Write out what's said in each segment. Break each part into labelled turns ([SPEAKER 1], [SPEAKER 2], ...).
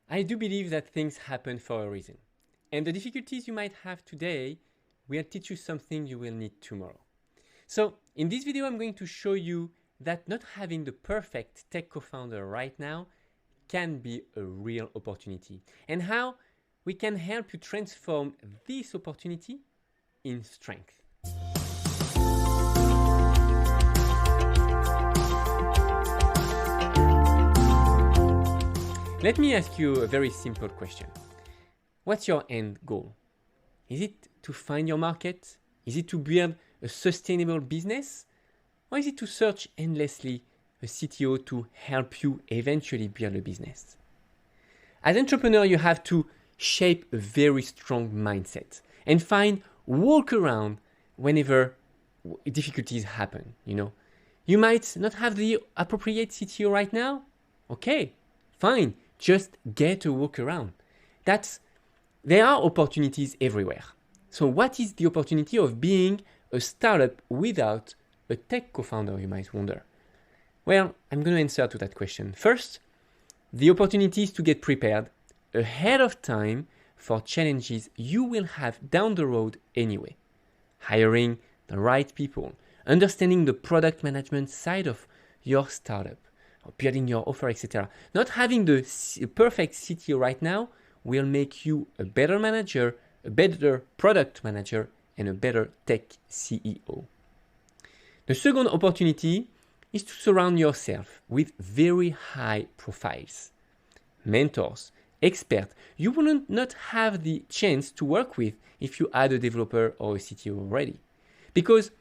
[SPEAKER 1] I do believe that things happen for a reason. And the difficulties you might have today will teach you something you will need tomorrow. So in this video, I'm going to show you that not having the perfect tech co-founder right now can be a real opportunity, and how we can help you transform this opportunity in strength. Let me ask you a very simple question. What's your end goal? Is it to find your market? Is it to build a sustainable business? Or is it to search endlessly a CTO to help you eventually build a business? As an entrepreneur, you have to shape a very strong mindset and find workaround whenever difficulties happen. You might not have the appropriate CTO right now. Okay, fine. Just get a workaround. There are opportunities everywhere. So what is the opportunity of being a startup without a tech co-founder, you might wonder? Well, I'm going to answer to that question. First, the opportunity is to get prepared ahead of time for challenges you will have down the road anyway. Hiring the right people, understanding the product management side of your startup, building your offer, etc. Not having the perfect CTO right now will make you a better manager, a better product manager, and a better tech CEO. The second opportunity is to surround yourself with very high profiles, mentors, experts you will not have the chance to work with if you add a developer or a CTO already. Because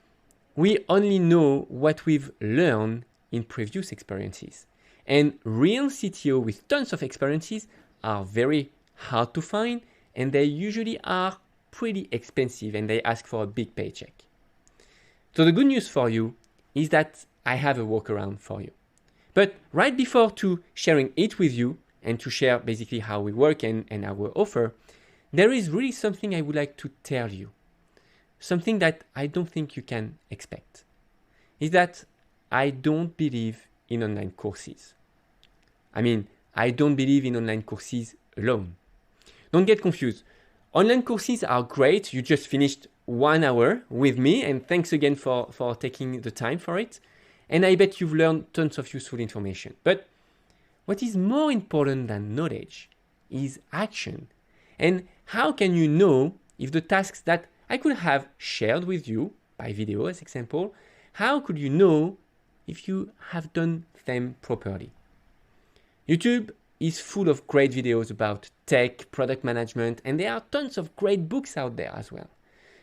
[SPEAKER 1] we only know what we've learned in previous experiences. And real CTO with tons of experiences are very hard to find, and they usually are pretty expensive and they ask for a big paycheck. So the good news for you is that I have a workaround for you. But right before to sharing it with you and to share basically how we work and our offer, there is really something I would like to tell you. Something that I don't think you can expect. Is that I don't believe in online courses. I don't believe in online courses alone. Don't get confused. Online courses are great. You just finished 1 hour with me, and thanks again for taking the time for it. And I bet you've learned tons of useful information. But what is more important than knowledge is action. And how can you know if the tasks that I could have shared with you by video as example, how could you know if you have done them properly? YouTube is full of great videos about tech, product management, and there are tons of great books out there as well.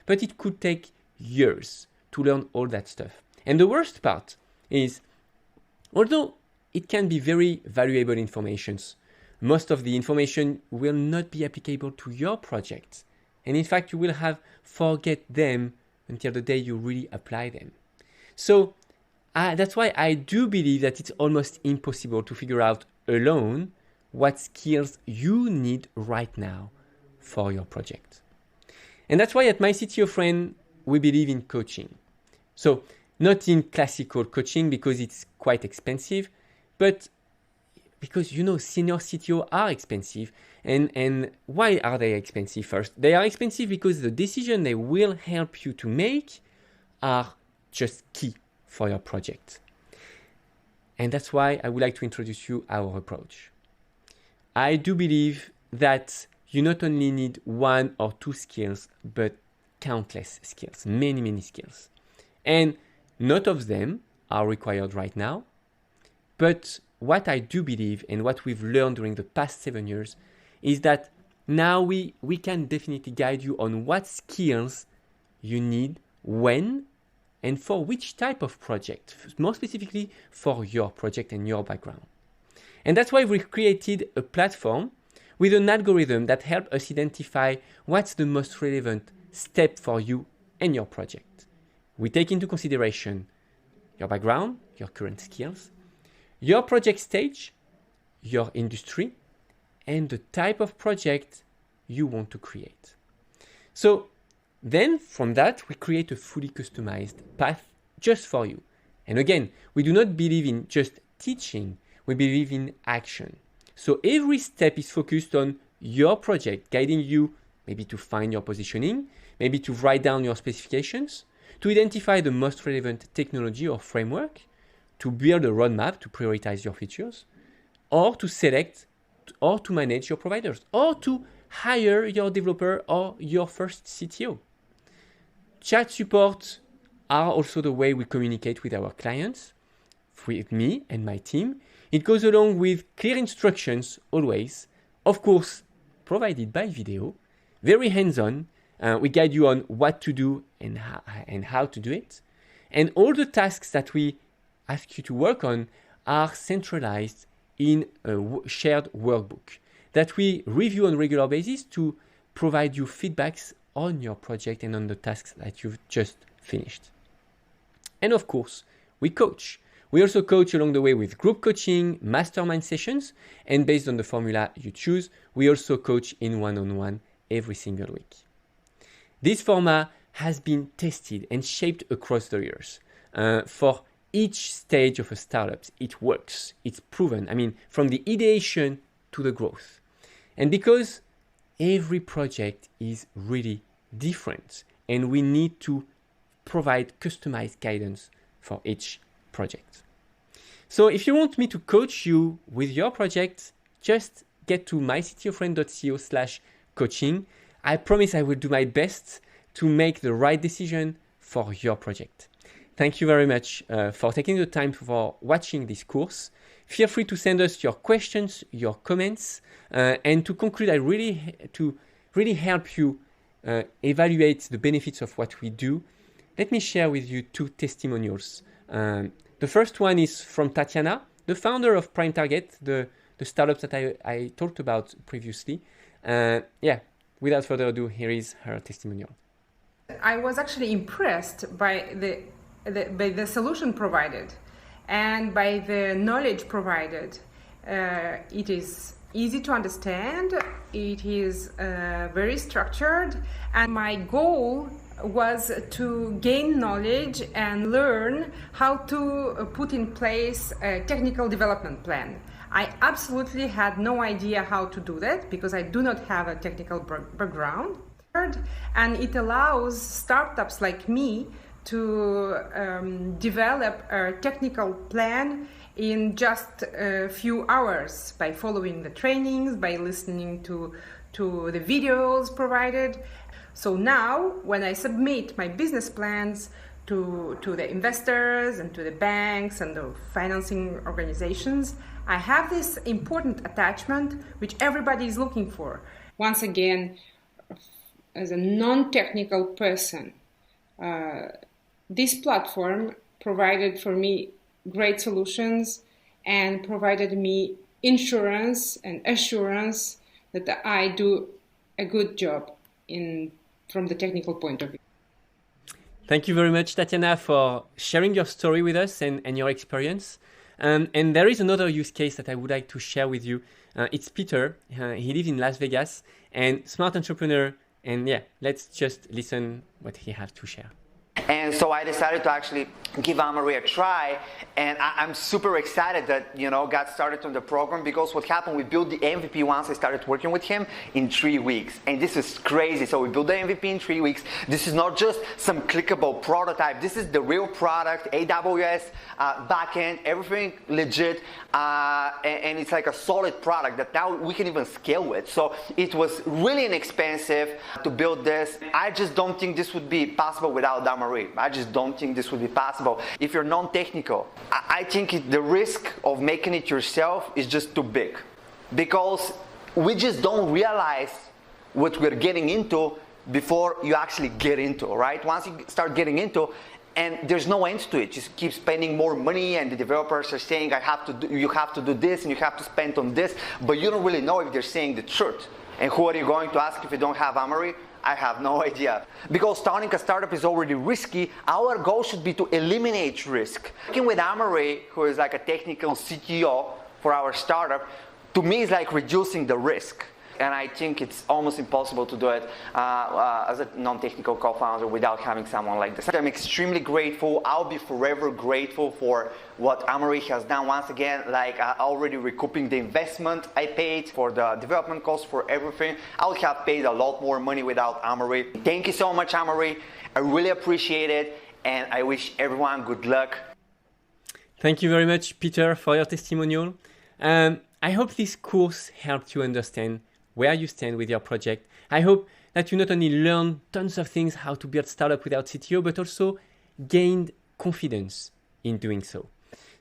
[SPEAKER 1] But it could take years to learn all that stuff. And the worst part is, although it can be very valuable information, most of the information will not be applicable to your project. And in fact, you will have forget them until the day you really apply them. So that's why I do believe that it's almost impossible to figure out alone what skills you need right now for your project. And that's why at My CTO Friend, we believe in coaching. So not in classical coaching because it's quite expensive, but because, senior CTO are expensive. And why are they expensive first? They are expensive because the decisions they will help you to make are just key for your project. And that's why I would like to introduce you our approach. I do believe that you not only need 1 or 2 skills, but countless skills, many, many skills. And not of them are required right now. But what I do believe and what we've learned during the past 7 years is that now we can definitely guide you on what skills you need, when, and for which type of project, more specifically for your project and your background. And that's why we've created a platform with an algorithm that helps us identify what's the most relevant step for you and your project. We take into consideration your background, your current skills, your project stage, your industry, and the type of project you want to create. So then from that, we create a fully customized path just for you. And again, we do not believe in just teaching, we believe in action. So every step is focused on your project, guiding you maybe to find your positioning, maybe to write down your specifications, to identify the most relevant technology or framework, to build a roadmap to prioritize your features, or to select or to manage your providers, or to hire your developer or your first CTO. Chat support are also the way we communicate with our clients, with me and my team. It goes along with clear instructions always, of course, provided by video, very hands-on. We guide you on what to do and how to do it. And all the tasks that we ask you to work on are centralized in a shared workbook that we review on a regular basis to provide you feedbacks on your project and on the tasks that you've just finished. And of course, we coach. We also coach along the way with group coaching, mastermind sessions, and based on the formula you choose, we also coach in one-on-one every single week. This format has been tested and shaped across the years. For each stage of a startup, it works. It's proven. I mean, from the ideation to the growth. And because every project is really different and we need to provide customized guidance for each project. So if you want me to coach you with your project, just get to myctofriend.co/coaching. I promise I will do my best to make the right decision for your project. Thank you very much for taking the time for watching this course. Feel free to send us your questions, your comments, and to conclude, to really help you evaluate the benefits of what we do. Let me share with you two testimonials. The first one is from Tatiana, the founder of Prime Target, the startup that I talked about previously. Without further ado, here is her testimonial.
[SPEAKER 2] I was actually impressed by the solution provided and by the knowledge provided. It is easy to understand, it is very structured, and my goal was to gain knowledge and learn how to put in place a technical development plan. I absolutely had no idea how to do that because I do not have a technical background. And it allows startups like me to develop a technical plan in just a few hours by following the trainings, by listening to the videos provided. So now, when I submit my business plans to the investors and to the banks and the financing organizations, I have this important attachment which everybody is looking for. Once again, as a non-technical person, this platform provided for me great solutions and provided me insurance and assurance that I do a good job from the technical point of view.
[SPEAKER 1] Thank you very much, Tatiana, for sharing your story with us and your experience. And there is another use case that I would like to share with you. It's Peter. He lives in Las Vegas and smart entrepreneur. And let's just listen what he has to share.
[SPEAKER 3] And so I decided to actually give Anne-Marie a try, and I'm super excited that, got started on the program, because what happened, we built the MVP once I started working with him in 3 weeks, and this is crazy. So we built the MVP in 3 weeks. This is not just some clickable prototype. This is the real product, AWS, backend, everything legit, and it's like a solid product that now we can even scale with. So it was really inexpensive to build this. I just don't think this would be possible without Anne-Marie. I just don't think this would be possible if you're non-technical. I think the risk of making it yourself is just too big, because we just don't realize what we're getting into before you actually get into, right? Once you start getting into, and there's no end to it, you just keep spending more money, and the developers are saying, you have to do this, and you have to spend on this, but you don't really know if they're saying the truth. And who are you going to ask if you don't have Anne-Marie? I have no idea. Because starting a startup is already risky, our goal should be to eliminate risk. Working with Anne-Marie, who is like a technical CTO for our startup, to me is like reducing the risk. And I think it's almost impossible to do it as a non-technical co-founder without having someone like this. I'm extremely grateful. I'll be forever grateful for what Amory has done. Once again, like already recouping the investment I paid for the development costs, for everything. I would have paid a lot more money without Amory. Thank you so much, Amory. I really appreciate it, and I wish everyone good luck.
[SPEAKER 1] Thank you very much, Peter, for your testimonial. I hope this course helped you understand where you stand with your project. I hope that you not only learned tons of things how to build startup without CTO, but also gained confidence in doing so.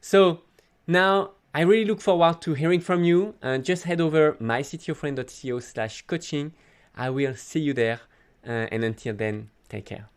[SPEAKER 1] So now I really look forward to hearing from you. Just head over myctofriend.co/coaching. I will see you there. And until then, take care.